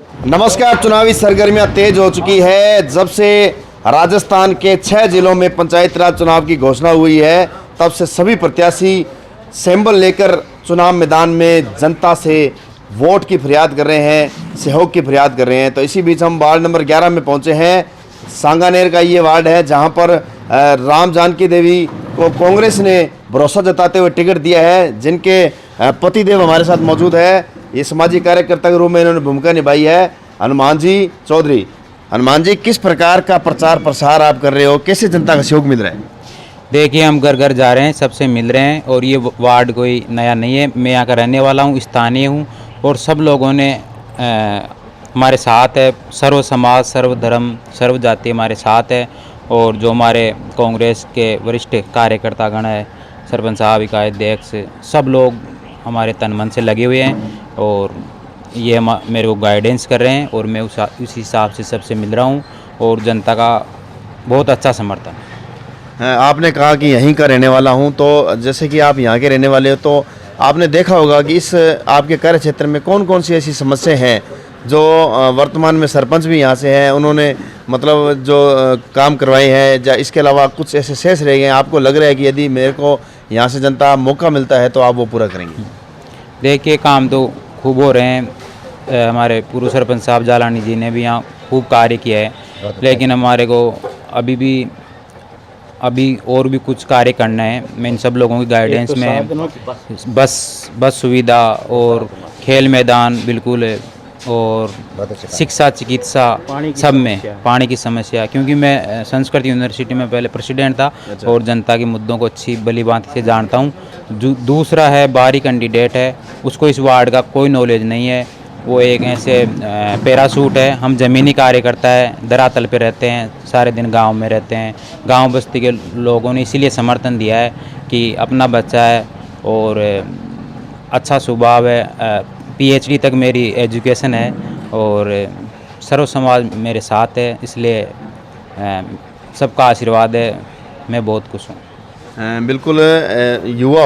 नमस्कार। चुनावी सरगर्मियां तेज हो चुकी है। जब से राजस्थान के 6 जिलों में पंचायत राज चुनाव की घोषणा हुई है, तब से सभी प्रत्याशी सिंबल लेकर चुनाव मैदान में जनता से वोट की फरियाद कर रहे हैं, सहयोग की फरियाद कर रहे हैं। तो इसी बीच हम वार्ड नंबर 11 में पहुंचे हैं। सांगानेर का ये वार्ड है जहां पर राम जानकी देवी को कांग्रेस ने भरोसा जताते हुए टिकट दिया है, जिनके पतिदेव हमारे साथ मौजूद है। ये सामाजिक कार्यकर्ता के रूप में इन्होंने भूमिका निभाई है, हनुमान जी चौधरी। हनुमान जी, किस प्रकार का प्रचार प्रसार आप कर रहे हो, कैसे जनता का सहयोग मिल रहा है? देखिए, हम घर घर जा रहे हैं, सबसे मिल रहे हैं और ये वार्ड कोई नया नहीं है। मैं यहाँ का रहने वाला हूँ, स्थानीय हूँ और सब लोगों ने हमारे साथ है। सर्व समाज, सर्व धर्म, सर्व जाति हमारे साथ है। और जो हमारे कांग्रेस के वरिष्ठ कार्यकर्तागण है, सरपंच साहब, इकाई अध्यक्ष, सब लोग हमारे तन मन से लगे हुए हैं और ये मेरे को गाइडेंस कर रहे हैं और मैं उस हिसाब से सबसे मिल रहा हूँ और जनता का बहुत अच्छा समर्थन है। आपने कहा कि यहीं का रहने वाला हूं, तो जैसे कि आप यहाँ के रहने वाले हो, तो आपने देखा होगा कि इस आपके कार्य क्षेत्र में कौन कौन सी ऐसी समस्याएं हैं जो वर्तमान में सरपंच भी यहाँ से हैं, उन्होंने मतलब जो काम करवाए हैं, या इसके अलावा कुछ ऐसे शेष रह गए हैं, आपको लग रहा है कि यदि मेरे को यहाँ से जनता मौका मिलता है तो आप वो पूरा करेंगे? देखिए, काम तो खूब हो रहे हैं। हमारे पूर्व सरपंच साहब जालानी जी ने भी यहाँ खूब कार्य किया है, लेकिन हमारे को अभी और भी कुछ कार्य करना है। मैं इन सब लोगों की गाइडेंस में बस सुविधा और खेल मैदान बिल्कुल है, और शिक्षा, चिकित्सा, सब में पानी की समस्या, क्योंकि मैं संस्कृत यूनिवर्सिटी में पहले प्रेसिडेंट था और जनता के मुद्दों को अच्छी भली भांति से जानता हूँ। दूसरा है, बाहरी कैंडिडेट है, उसको इस वार्ड का कोई नॉलेज नहीं है। वो एक ऐसे पैरासूट है। हम ज़मीनी कार्यकर्ता है, धरातल पे रहते हैं, सारे दिन गांव में रहते हैं। गांव बस्ती के लोगों ने इसीलिए समर्थन दिया है कि अपना बच्चा है और अच्छा स्वभाव है। PhD तक मेरी एजुकेशन है और सर्व समाज मेरे साथ है, इसलिए सबका आशीर्वाद है। मैं बहुत खुश हूँ। बिल्कुल, युवा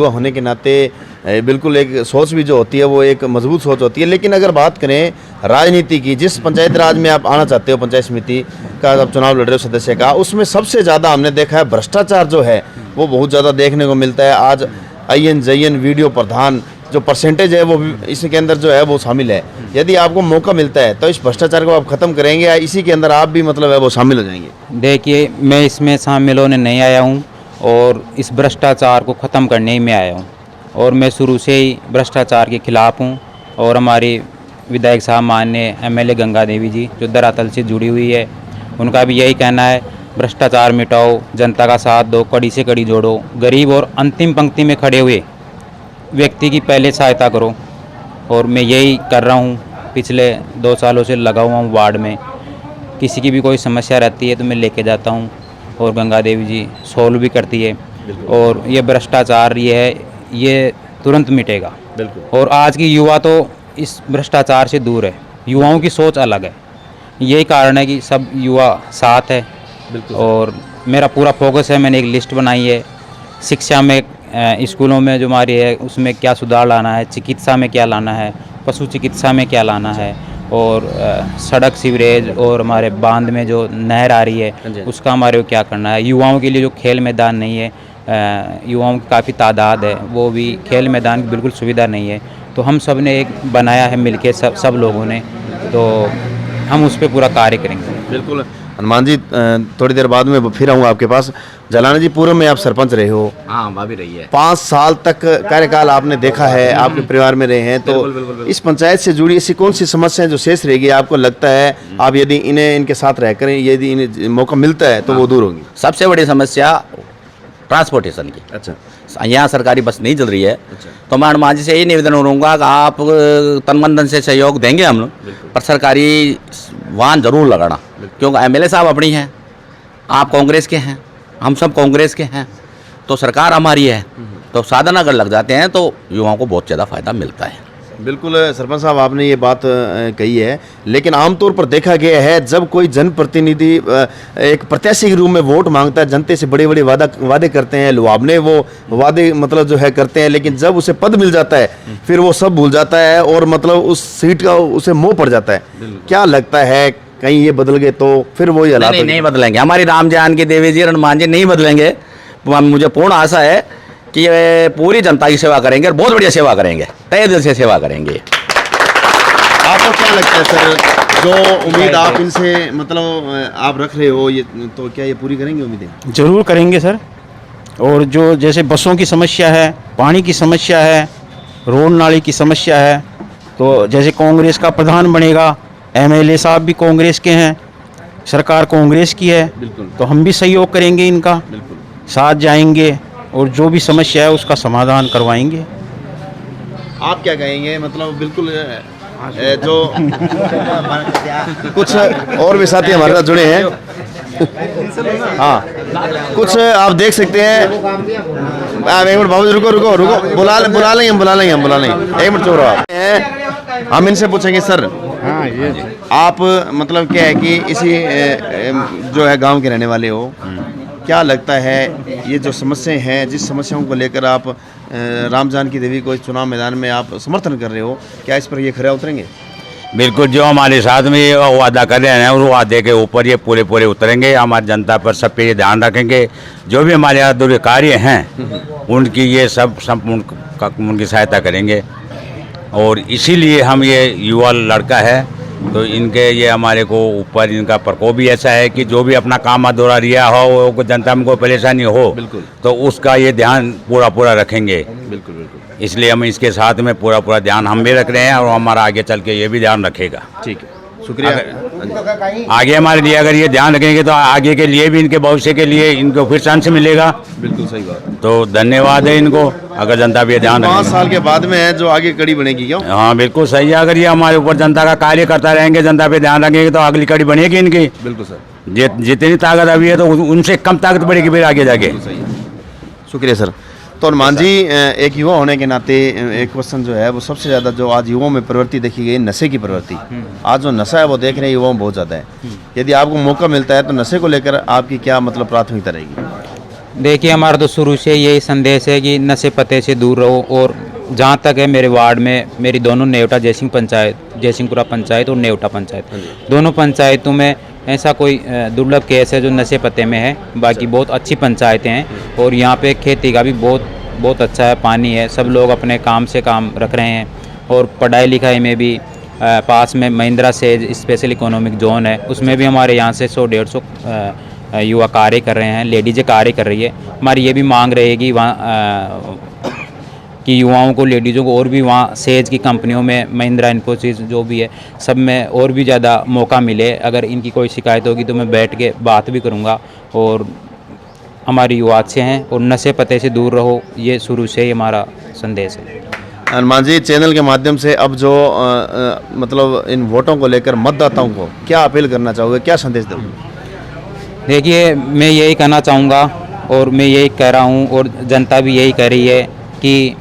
होने के नाते बिल्कुल एक सोच भी जो होती है वो एक मजबूत सोच होती है। लेकिन अगर बात करें राजनीति की, जिस पंचायत राज में आप आना चाहते हो, पंचायत समिति का आप चुनाव लड़ रहे हो सदस्य का, उसमें सबसे ज़्यादा हमने देखा है भ्रष्टाचार जो है वो बहुत ज़्यादा देखने को मिलता है। आज INJN वीडियो प्रधान जो परसेंटेज है वो भी इसके अंदर जो है वो शामिल है। यदि आपको मौका मिलता है तो इस भ्रष्टाचार को आप ख़त्म करेंगे या इसी के अंदर आप भी मतलब है वो शामिल हो जाएंगे? देखिए, मैं इसमें शामिल होने नहीं आया हूँ और इस भ्रष्टाचार को ख़त्म करने ही में आया हूँ और मैं शुरू से ही भ्रष्टाचार के खिलाफ़ हूँ। और हमारी विधायक साहब माननीय MLA गंगा देवी जी जो धरातल से जुड़ी हुई है, उनका भी यही कहना है, भ्रष्टाचार मिटाओ, जनता का साथ दो, कड़ी से कड़ी जोड़ो, गरीब और अंतिम पंक्ति में खड़े हुए व्यक्ति की पहले सहायता करो। और मैं यही कर रहा हूँ, पिछले 2 सालों से लगा हुआ हूँ वार्ड में। किसी की भी कोई समस्या रहती है तो मैं लेके जाता हूँ और गंगा देवी जी सोल्व भी करती है। और ये भ्रष्टाचार ये तुरंत मिटेगा। और आज की युवा तो इस भ्रष्टाचार से दूर है, युवाओं की सोच अलग है। यही कारण है कि सब युवा साथ है। और मेरा पूरा फोकस है, मैंने एक लिस्ट बनाई है, शिक्षा में, स्कूलों में जो हमारी है उसमें क्या सुधार लाना है, चिकित्सा में क्या लाना है, पशु चिकित्सा में क्या लाना है, और सड़क, सीवरेज और हमारे बांध में जो नहर आ रही है उसका हमारे को क्या करना है। युवाओं के लिए जो खेल मैदान नहीं है, युवाओं की काफ़ी तादाद है, वो भी खेल मैदान की बिल्कुल सुविधा नहीं है। तो हम सब ने एक बनाया है मिलके, सब लोगों ने, तो हम उस पर पूरा कार्य करेंगे। बिल्कुल हनुमान जी, थोड़ी देर बाद में फिर आऊँगा आपके पास। जलाना जी, पूर्व में आप सरपंच रहे हो। हाँ, वहाँ भी रही है। 5 साल तक कार्यकाल आपने देखा है, आपके परिवार में रहे हैं, तो बिल्कुल। इस पंचायत से जुड़ी ऐसी कौन सी समस्याएं जो शेष रहेगी, आपको लगता है आप यदि इनके साथ रहकर यदि इन्हें मौका मिलता है तो वो दूर होगी? सबसे बड़ी समस्या ट्रांसपोर्टेशन की। अच्छा, यहाँ सरकारी बस नहीं चल रही है। तो मैं हनुमान जी से यही निवेदन करूँगा कि आप तन मन धन से सहयोग देंगे हम लोग, पर सरकारी वाहन जरूर लगाना, क्योंकि MLA साहब अपनी हैं, आप कांग्रेस के हैं, हम सब कांग्रेस के हैं, तो सरकार हमारी है। तो साधन अगर लग जाते हैं तो युवाओं को बहुत ज़्यादा फायदा मिलता है। बिल्कुल सरपंच साहब, आपने ये बात कही है, लेकिन आमतौर पर देखा गया है जब कोई जनप्रतिनिधि एक प्रत्याशी के रूप में वोट मांगता है, जनता से बड़े बड़े वादे करते हैं, लुभावने वो वादे मतलब जो है करते हैं, लेकिन जब उसे पद मिल जाता है फिर वो सब भूल जाता है और मतलब उस सीट का उसे मोह पड़ जाता है। क्या लगता है कहीं ये बदल गए तो फिर वही हालात? नहीं बदलेंगे, हमारी राम जानकी देवी जी, हनुमान जी नहीं बदलेंगे। मुझे पूर्ण आशा है कि ये पूरी जनता की सेवा करेंगे और बहुत बढ़िया सेवा करेंगे, तहे दिल से सेवा करेंगे। आपको क्या लगता है सर, जो उम्मीद आप इनसे मतलब आप रख रहे हो, ये तो क्या ये पूरी करेंगे उम्मीदें? जरूर करेंगे सर। और जो जैसे बसों की समस्या है, पानी की समस्या है, रोड नाली की समस्या है, तो जैसे कांग्रेस का प्रधान बनेगा, एमएलए साहब भी कांग्रेस के हैं, सरकार कांग्रेस की है, बिल्कुल। तो हम भी सहयोग करेंगे इनका, बिल्कुल। साथ जाएंगे और जो भी समस्या है उसका समाधान करवाएंगे। आप क्या कहेंगे? मतलब बिल्कुल जो कुछ और भी साथी हमारे साथ जुड़े हैं। हाँ, कुछ आप देख सकते हैं। एक मिनट बाबू, रुको, बुला लेंगे एक मिनट चुप रहो आप। हम इनसे पूछेंगे सर, हाँ ये आप मतलब क्या है कि इसी जो है गांव के रहने वाले हो, क्या लगता है ये जो समस्याएं हैं, जिस समस्याओं को लेकर आप राम जानकी देवी को इस चुनाव मैदान में आप समर्थन कर रहे हो, क्या इस पर ये खरे उतरेंगे? बिल्कुल, जो हमारे साथ में ये वादा कर रहे हैं उस वादे के ऊपर ये पूरे उतरेंगे। हमारी जनता पर सब पे ये ध्यान रखेंगे। जो भी हमारे अधूरे कार्य हैं उनकी ये सब उनकी सहायता करेंगे। और इसीलिए हम ये युवा लड़का है तो इनके ये हमारे को ऊपर इनका प्रकोप भी ऐसा है कि जो भी अपना काम अधूरा रिया हो, वो जनता में कोई परेशानी हो, बिल्कुल, तो उसका ये ध्यान पूरा रखेंगे। बिल्कुल। इसलिए हम इसके साथ में पूरा ध्यान हम भी रख रहे हैं और हमारा आगे चल के ये भी ध्यान रखेगा। ठीक है, शुक्रिया। आगे हमारे लिए अगर ये ध्यान रखेंगे तो आगे के लिए भी, इनके भविष्य के लिए इनको फिर चांस मिलेगा। बिल्कुल सही बात। तो धन्यवाद है इनको, अगर जनता भी ये ध्यान 5 रखेगी। साल के बाद में है जो आगे कड़ी बनेगी, क्यों? हाँ बिल्कुल सही है। अगर ये हमारे ऊपर जनता का कार्य करता रहेंगे, जनता पे ध्यान रखेंगे तो अगली कड़ी बनेगी इनकी। बिल्कुल सर, जितनी ताकत अभी है तो उनसे कम ताकत बढ़ेगी फिर आगे जाके। सही है। शुक्रिया सर। तो हनुमान जी, एक युवा होने के नाते एक क्वेश्चन जो है वो सबसे ज़्यादा जो आज युवाओं में प्रवृत्ति देखी गई, नशे की प्रवृत्ति। आज जो नशा है वो देख रहे हैं युवाओं में बहुत ज़्यादा है। यदि आपको मौका मिलता है तो नशे को लेकर आपकी क्या मतलब प्राथमिकता रहेगी? देखिए, हमारा तो शुरू से यही संदेश है कि नशे पते से दूर रहो। और जहाँ तक है मेरे वार्ड में, मेरी दोनों नेवटा जयसिंहपुरा पंचायत और नेवटा पंचायत, दोनों पंचायतों में ऐसा कोई दुर्लभ केस है जो नशे पते में है। बाकी बहुत अच्छी पंचायतें हैं और यहाँ पे खेती का भी बहुत अच्छा है, पानी है, सब लोग अपने काम से काम रख रहे हैं। और पढ़ाई लिखाई में भी पास में Mahindra says special economic zone है, उसमें भी हमारे यहाँ से 100-150 युवा कार्य कर रहे हैं, लेडीज़ें कार्य कर रही है। हमारी ये भी मांग रहेगी वहाँ कि युवाओं को, लेडीज़ों को और भी वहाँ सेज की कंपनियों में, महिंद्रा, इन्फोसिस जो भी है, सब में और भी ज़्यादा मौका मिले। अगर इनकी कोई शिकायत होगी तो मैं बैठ के बात भी करूँगा। और हमारी युवा अच्छे हैं और नशे पते से दूर रहो, ये शुरू से ही हमारा संदेश है। हनुमान जी, चैनल के माध्यम से अब जो मतलब इन वोटों को लेकर मतदाताओं को क्या अपील करना चाहोगे, क्या संदेश दोगे? देखिए, मैं यही कहना चाहूँगा और मैं यही कह रहा हूँ और जनता भी यही कह रही है कि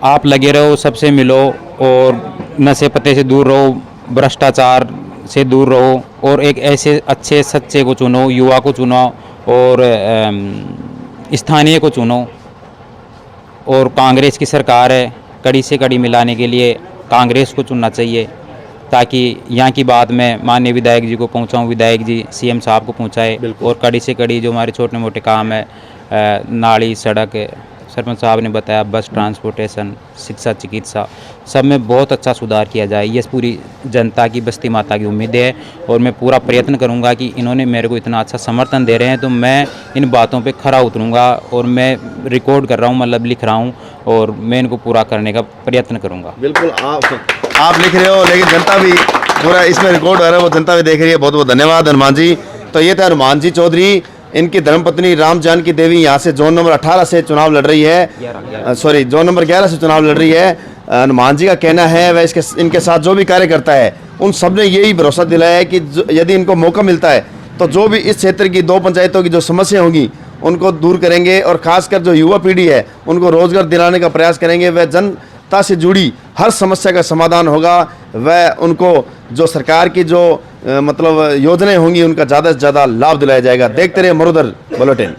आप लगे रहो, सबसे मिलो और नशे पते से दूर रहो, भ्रष्टाचार से दूर रहो और एक ऐसे अच्छे सच्चे को चुनो, युवा को चुनो और स्थानीय को चुनो। और कांग्रेस की सरकार है, कड़ी से कड़ी मिलाने के लिए कांग्रेस को चुनना चाहिए, ताकि यहाँ की बात मैं माननीय विधायक जी को पहुँचाऊँ, विधायक जी सीएम साहब को पहुँचाए और कड़ी से कड़ी जो हमारे छोटे मोटे काम है, नाली, सड़क, सरपंच साहब ने बताया, बस ट्रांसपोर्टेशन, शिक्षा, चिकित्सा, सब में बहुत अच्छा सुधार किया जाए। ये पूरी जनता की, बस्ती माता की उम्मीद है और मैं पूरा प्रयत्न करूंगा कि इन्होंने मेरे को इतना अच्छा समर्थन दे रहे हैं तो मैं इन बातों पे खरा उतरूंगा। और मैं रिकॉर्ड कर रहा हूँ, मतलब लिख रहा हूँ और मैं इनको पूरा करने का प्रयत्न करूँगा। बिल्कुल, आप लिख रहे हो लेकिन जनता भी पूरा इसमें रिकॉर्ड हो रहा है, वो जनता भी देख रही है। बहुत बहुत धन्यवाद हनुमान जी। तो ये थे हनुमान जी चौधरी, इनकी धर्मपत्नी राम जानकी देवी यहाँ से जोन नंबर 18 से चुनाव लड़ रही है, जोन नंबर 11 से चुनाव लड़ रही है। हनुमान जी का कहना है वह इनके साथ जो भी कार्य करता है उन सब ने यही भरोसा दिलाया है कि यदि इनको मौका मिलता है तो जो भी इस क्षेत्र की 2 पंचायतों की जो समस्या होंगी उनको दूर करेंगे और खासकर जो युवा पीढ़ी है उनको रोजगार दिलाने का प्रयास करेंगे। वह जनता से जुड़ी हर समस्या का समाधान होगा, वह उनको जो सरकार की जो मतलब योजनाएं होंगी उनका ज़्यादा से ज़्यादा लाभ दिलाया जाएगा। देखते रहे मरुधर बुलेटिन।